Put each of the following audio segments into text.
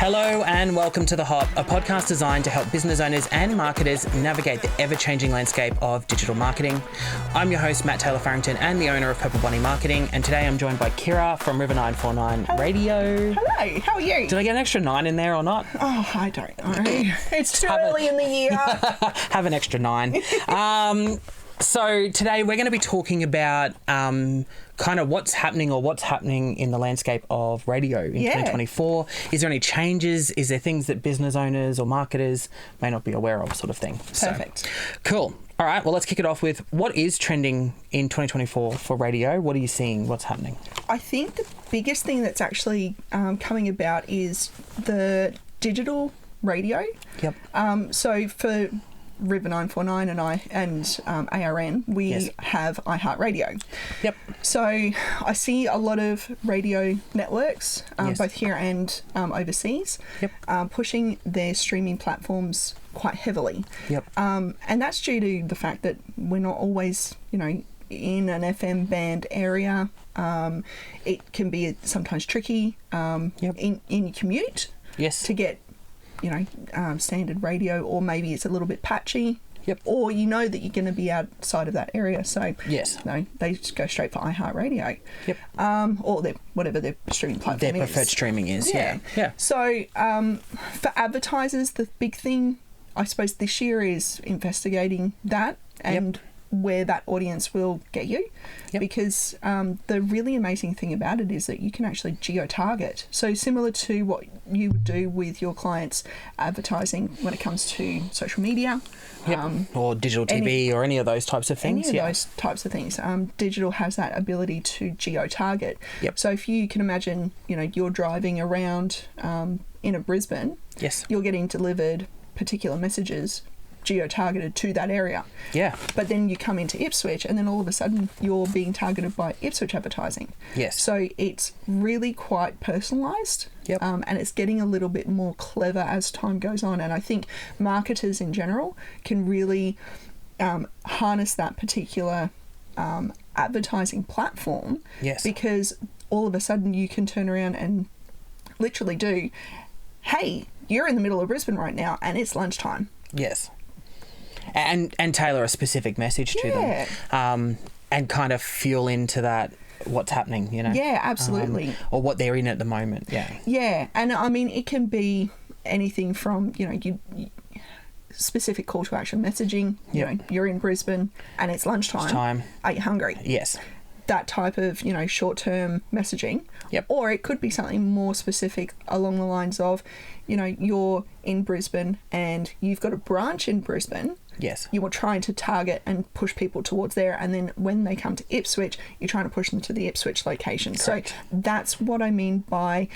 Hello and welcome to The Hop, a podcast designed to help business owners and marketers navigate the ever-changing landscape of digital marketing. I'm your host, Matt Taylor Farrington, and the owner of Purple Bunny Marketing, and today I'm joined by Kira from River 949 Radio. Hello, how are you? Did I get an extra 9 in there or not? Oh, I don't know. It's too early in the year. Have an extra 9. So today we're going to be talking about kind of what's happening in the landscape of radio in 2024. Is there any changes? Is there things that business owners or marketers may not be aware of, sort of thing? Perfect. So, cool. All right, well, let's kick it off with what is trending in 2024 for radio? What are you seeing? What's happening? I think the biggest thing that's actually coming about is the digital radio. Yep. So for River 949 and ARN, we have iHeartRadio. Yep. So I see a lot of radio networks, both here and overseas, pushing their streaming platforms quite heavily. Yep. And that's due to the fact that we're not always, in an FM band area. It can be sometimes tricky in your commute to get standard radio, or maybe it's a little bit patchy. Yep. Or that you're going to be outside of that area, so they just go straight for iHeartRadio. Yep. Or whatever their streaming platform their preferred streaming is. Yeah. So for advertisers, the big thing I suppose this year is investigating that and where that audience will get you, because the really amazing thing about it is that you can actually geo-target. So similar to what you would do with your clients advertising when it comes to social media, or digital TV or any of those types of things. Those types of things. Digital has that ability to geo-target. Yep. So if you can imagine, you're driving around in Brisbane, you're getting delivered particular messages geo-targeted to that area. Yeah. But then you come into Ipswich and then all of a sudden you're being targeted by Ipswich advertising. Yes. So it's really quite personalised. Yep. And it's getting a little bit more clever as time goes on. And I think marketers in general can really harness that particular advertising platform. Yes. Because all of a sudden you can turn around and literally do, hey, you're in the middle of Brisbane right now and it's lunchtime. Yes. And tailor a specific message to them, and kind of fuel into that what's happening, Yeah, absolutely. Or what they're in at the moment. Yeah, and I mean it can be anything from specific call to action messaging. You're in Brisbane and it's lunchtime. Are you hungry? Yes. That type of short term messaging. Yep. Or it could be something more specific along the lines of, you're in Brisbane and you've got a branch in Brisbane. Yes. You are trying to target and push people towards there, and then when they come to Ipswich, you're trying to push them to the Ipswich location. Correct. So that's what I mean by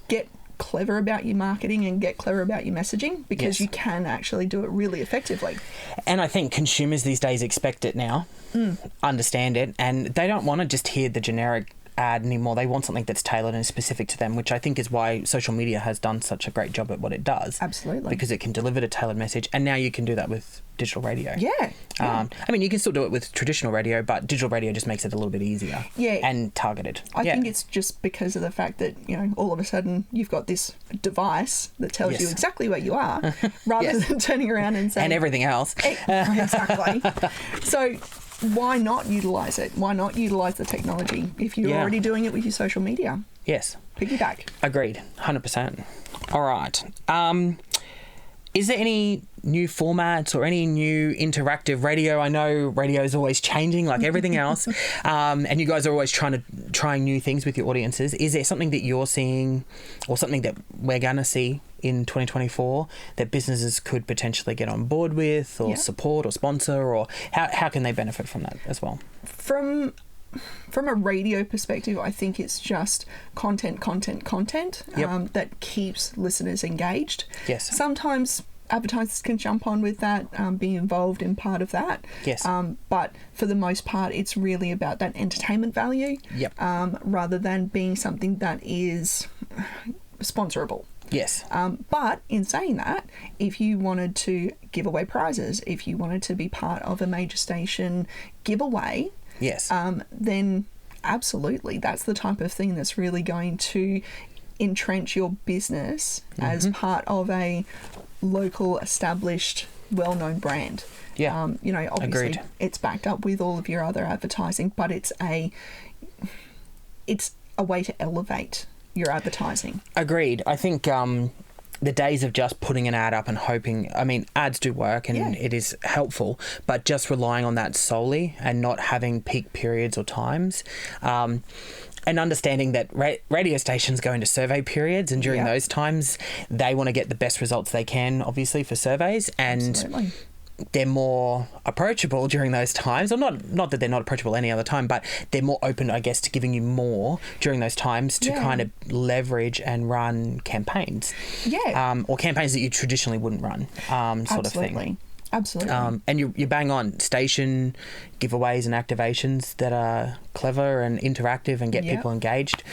get clever about your marketing and get clever about your messaging, because you can actually do it really effectively. And I think consumers these days expect it now, understand it, and they don't want to just hear the generic ad anymore. They want something that's tailored and specific to them, which I think is why social media has done such a great job at what it does. Absolutely. Because it can deliver a tailored message, and now you can do that with digital radio. Yeah. I mean, you can still do it with traditional radio, but digital radio just makes it a little bit easier. And targeted. I think it's just because of the fact that, all of a sudden you've got this device that tells you exactly where you are, rather than turning around and saying... And everything else. Exactly. So why not utilise it? Why not utilise the technology if you're already doing it with your social media? Yes. Piggyback. Agreed. 100%. All right. Is there any new formats or any new interactive radio? I know radio is always changing like everything else, and you guys are always trying new things with your audiences. Is there something that you're seeing or something that we're going to see in 2024 that businesses could potentially get on board with or support or sponsor, or how can they benefit from that as well? From a radio perspective, I think it's just content that keeps listeners engaged. Yes. Sometimes advertisers can jump on with that, be involved in part of that. Yes. But for the most part, it's really about that entertainment value, rather than being something that is sponsorable. Yes. But in saying that, if you wanted to give away prizes, if you wanted to be part of a major station giveaway, then absolutely, that's the type of thing that's really going to entrench your business as part of a local, established, well-known brand. Yeah. Obviously Agreed. It's backed up with all of your other advertising, but it's a way to elevate your advertising. Agreed. I think the days of just putting an ad up and hoping, I mean, ads do work and it is helpful, but just relying on that solely and not having peak periods or times. And understanding that radio stations go into survey periods, and during those times, they want to get the best results they can, obviously, for surveys. And Absolutely. they're more approachable during those times. Or not that they're not approachable any other time, but they're more open, I guess, to giving you more during those times to kind of leverage and run campaigns. Yeah. Or campaigns that you traditionally wouldn't run, sort of thing. Absolutely. And you bang on station giveaways and activations that are clever and interactive and get people engaged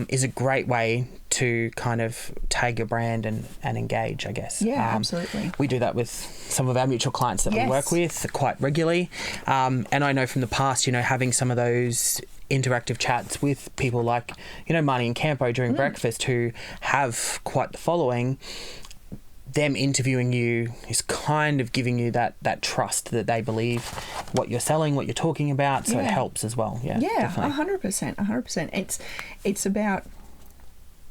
is a great way to kind of tag your brand and engage, I guess. Yeah, absolutely. We do that with some of our mutual clients that we work with quite regularly. And I know from the past, having some of those interactive chats with people like, Marnie and Campo during breakfast, who have quite the following, them interviewing you is kind of giving you that trust that they believe what you're selling, what you're talking about, so it helps as well. Yeah, definitely. 100%. It's about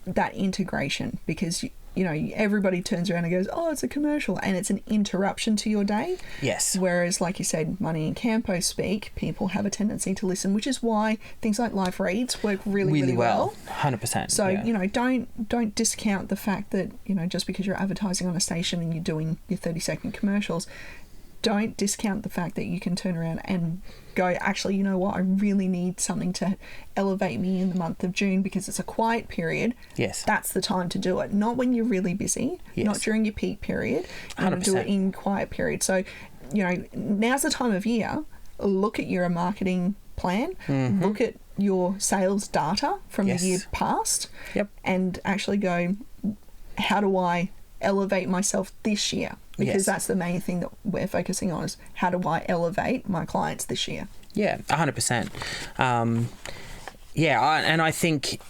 that integration, because everybody turns around and goes, oh, it's a commercial, and it's an interruption to your day. Yes. Whereas, like you said, Marnie and Campo speak, people have a tendency to listen, which is why things like live reads work really well. 100%. So, don't discount the fact that, just because you're advertising on a station and you're doing your 30-second commercials, don't discount the fact that you can turn around and go, actually, you know what, I really need something to elevate me in the month of June because it's a quiet period. Yes. That's the time to do it. Not when you're really busy, not during your peak period. You want to do it in quiet period. So, now's the time of year. Look at your marketing plan. Mm-hmm. Look at your sales data from the year past. Yep. And actually go, how do I elevate myself this year? Because that's the main thing that we're focusing on, is how do I elevate my clients this year? Yeah, 100%. And I think,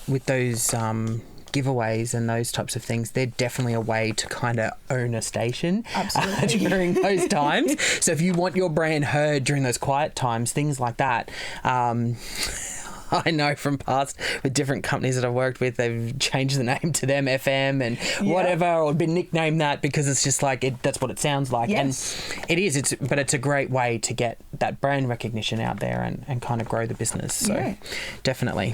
with those giveaways and those types of things, they're definitely a way to kind of own a station during those times. So if you want your brand heard during those quiet times, things like that, I know from past with different companies that I've worked with, they've changed the name to them FM and whatever, or been nicknamed that because it's just like that's what it sounds like. Yes. And it is. But it's a great way to get that brand recognition out there and kind of grow the business. So definitely.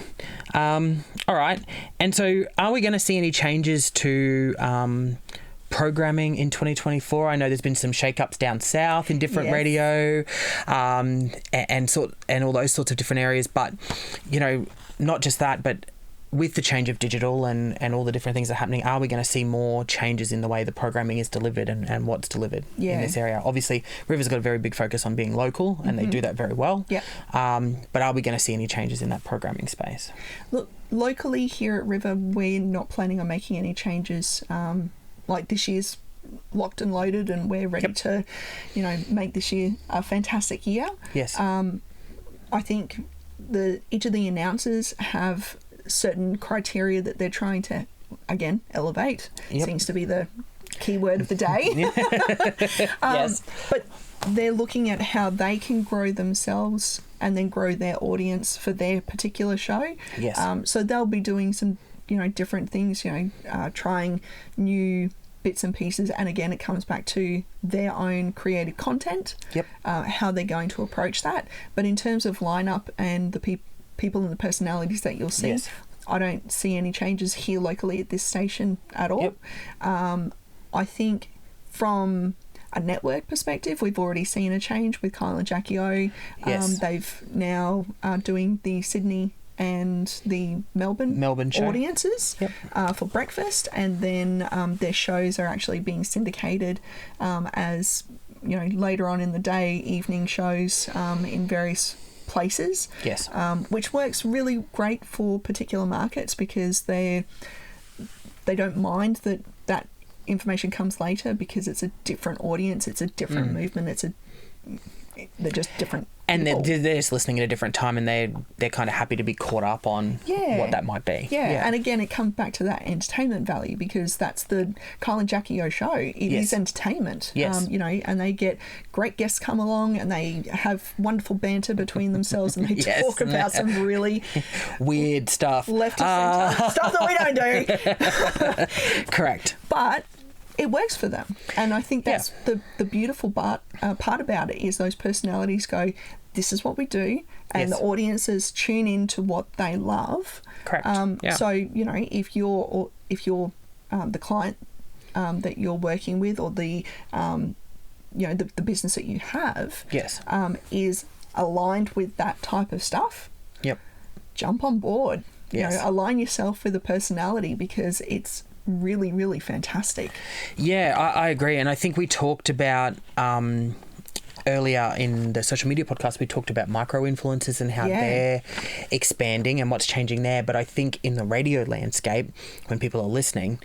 All right. And so, are we going to see any changes to programming in 2024? I know there's been some shake-ups down south in different radio and all those sorts of different areas, but not just that, but with the change of digital and all the different things that are happening, are we going to see more changes in the way the programming is delivered and what's delivered in this area? Obviously, River's got a very big focus on being local, and they do that very well. But are we going to see any changes in that programming space? Look, locally here at River, we're not planning on making any changes. Like, this year's locked and loaded, and we're ready to, make this year a fantastic year. Yes. I think each of the announcers have certain criteria that they're trying to, again, elevate. Seems to be the key word of the day. Yes. But they're looking at how they can grow themselves and then grow their audience for their particular show. Yes. So they'll be doing some, different things, trying new bits and pieces, and again, it comes back to their own creative content, how they're going to approach that. But in terms of lineup and the people and the personalities that you'll see, I don't see any changes here locally at this station at all. I think from a network perspective, we've already seen a change with Kyle and Jackie O. They've now doing the Sydney and the Melbourne show. Audiences for breakfast, and then their shows are actually being syndicated as later on in the day, evening shows in various places. Which works really great for particular markets, because they don't mind that they're just different. And people. they're just listening at a different time, and they're kind of happy to be caught up on what that might be. Yeah, and again, it comes back to that entertainment value, because that's the Kyle and Jackie O show. It is entertainment. Yes. And they get great guests come along, and they have wonderful banter between themselves, and they talk about some really weird stuff, left of centre stuff that we don't do. Correct. But it works for them, and I think that's the beautiful part about it is those personalities go, this is what we do, and the audiences tune into what they love. Correct. So if you're the client that you're working with, or the the business that you have, is aligned with that type of stuff. Yep. Jump on board. Yes. Align yourself with the personality, because it's really, really fantastic. Yeah, I agree. And I think we talked about earlier in the social media podcast, we talked about micro-influencers and how they're expanding and what's changing there. But I think in the radio landscape, when people are listening,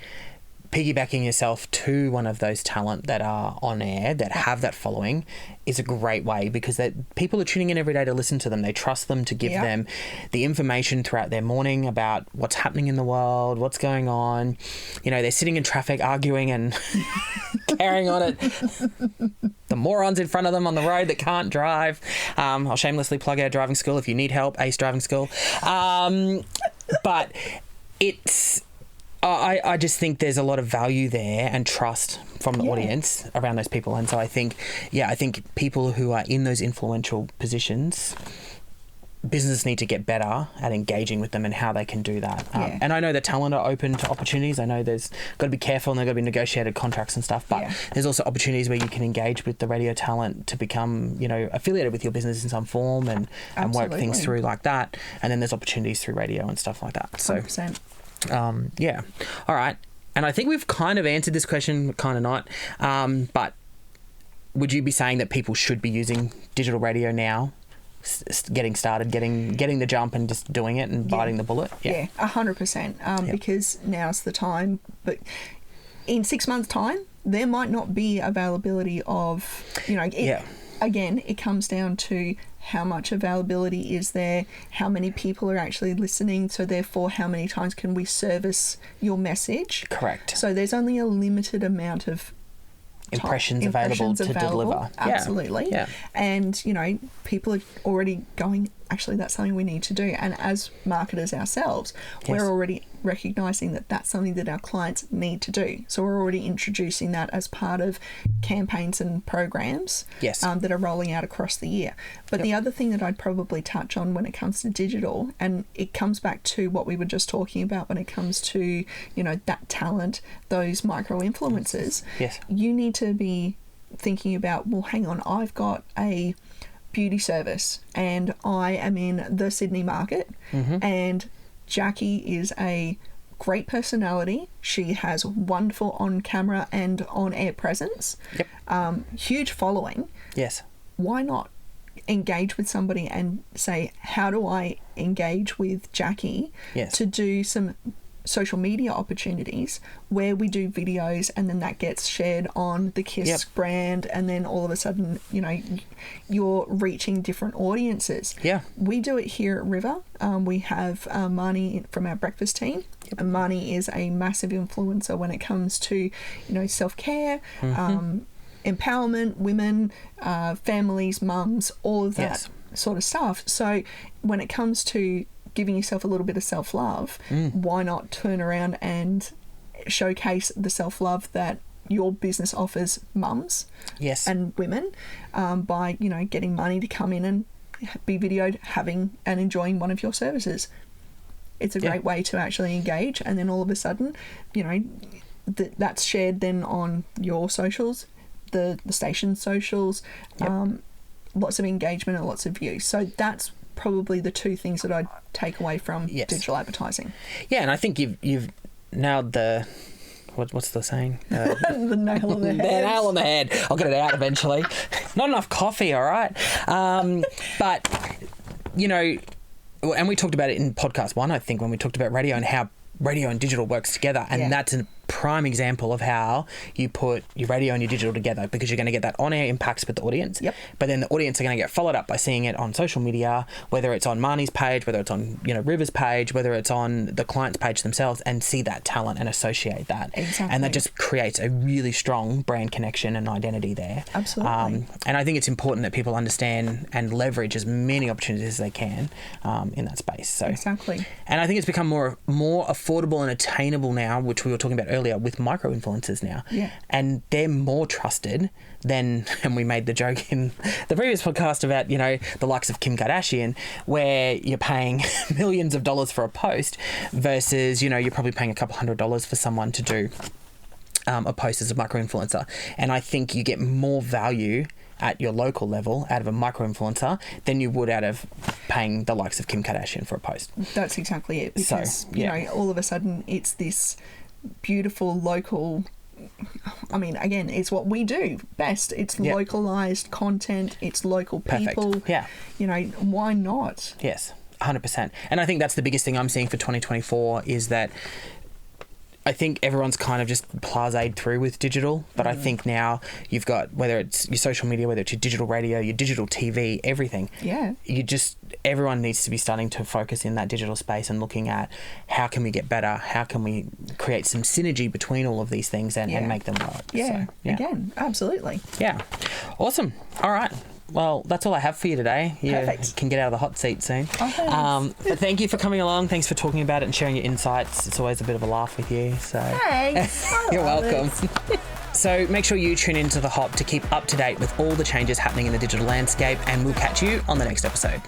piggybacking yourself to one of those talent that are on air, that have that following, is a great way, because people are tuning in every day to listen to them. They trust them to give them the information throughout their morning about what's happening in the world, what's going on. They're sitting in traffic arguing and carrying on it. The morons in front of them on the road that can't drive. I'll shamelessly plug our driving school if you need help, Ace Driving School. But it's... I just think there's a lot of value there and trust from the audience around those people. And so I think people who are in those influential positions, businesses need to get better at engaging with them and how they can do that. And I know the talent are open to opportunities. I know there's got to be careful, and there's got to be negotiated contracts and stuff. But there's also opportunities where you can engage with the radio talent to become, affiliated with your business in some form and work things through like that. And then there's opportunities through radio and stuff like that. So 100%. All right. And I think we've kind of answered this question, kind of not. But would you be saying that people should be using digital radio now, getting started, getting the jump and just doing it and biting the bullet? Yeah, 100%. Because now's the time. But in 6 months' time, there might not be availability of, Again, it comes down to how much availability is there, how many people are actually listening, so therefore how many times can we service your message. Correct. So there's only a limited amount of impressions available to deliver. Absolutely. Yeah. And, people are already going, actually, that's something we need to do. And as marketers ourselves, we're already recognising that that's something that our clients need to do. So we're already introducing that as part of campaigns and programs that are rolling out across the year. But the other thing that I'd probably touch on when it comes to digital, and it comes back to what we were just talking about when it comes to, that talent, those micro-influencers, you need to be thinking about, well, hang on, I've got a beauty service and I am in the Sydney market, and Jackie is a great personality. She has wonderful on-camera and on-air presence. Huge following. Yes. Why not engage with somebody and say, how do I engage with Jackie to do some social media opportunities where we do videos, and then that gets shared on the KISS brand, and then all of a sudden, you're reaching different audiences. We do it here at River. We have Marnie from our breakfast team. And Marnie is a massive influencer when it comes to, self-care, empowerment, women, families, mums, all of that sort of stuff. So when it comes to giving yourself a little bit of self-love, why not turn around and showcase the self-love that your business offers mums and women by, getting money to come in and be videoed having and enjoying one of your services. It's a great way to actually engage, and then all of a sudden, that's shared then on your socials, the station socials, lots of engagement and lots of views. So that's probably the two things that I'd take away from digital advertising. Yeah, and I think you've nailed the... What's the saying? The nail on the head. The nail on the head. I'll get it out eventually. Not enough coffee, all right? But, and we talked about it in podcast 1, I think, when we talked about radio and how radio and digital works together. And that's prime example of how you put your radio and your digital together, because you're going to get that on-air impacts with the audience. Yep. But then the audience are going to get followed up by seeing it on social media, whether it's on Marnie's page, whether it's on River's page, whether it's on the client's page themselves, and see that talent and associate that. Exactly. And that just creates a really strong brand connection and identity there. Absolutely. And I think it's important that people understand and leverage as many opportunities as they can in that space. So exactly. And I think it's become more affordable and attainable now, which we were talking about earlier, with micro influencers now. Yeah. And they're more trusted than, and we made the joke in the previous podcast about, the likes of Kim Kardashian, where you're paying millions of dollars for a post versus, you're probably paying a couple $100s for someone to do a post as a micro influencer. And I think you get more value at your local level out of a micro influencer than you would out of paying the likes of Kim Kardashian for a post. That's exactly it. Because, all of a sudden it's this beautiful local, I mean, again, it's what we do best. It's localized content. It's local people. Perfect. Yeah. Why not? Yes, 100%. And I think that's the biggest thing I'm seeing for 2024 is that I think everyone's kind of just blasé through with digital, but I think now you've got, whether it's your social media, whether it's your digital radio, your digital TV, everything. Yeah. Everyone needs to be starting to focus in that digital space and looking at how can we get better? How can we create some synergy between all of these things and make them work? Yeah. So, Again, absolutely. Yeah. Awesome. All right. Well, that's all I have for you today. You Perfect. can get out of the hot seat soon. Oh, but thank you for coming along. Thanks for talking about it and sharing your insights. It's always a bit of a laugh with you. So Thanks. You're welcome. So make sure you tune into The Hop to keep up to date with all the changes happening in the digital landscape, and we'll catch you on the next episode.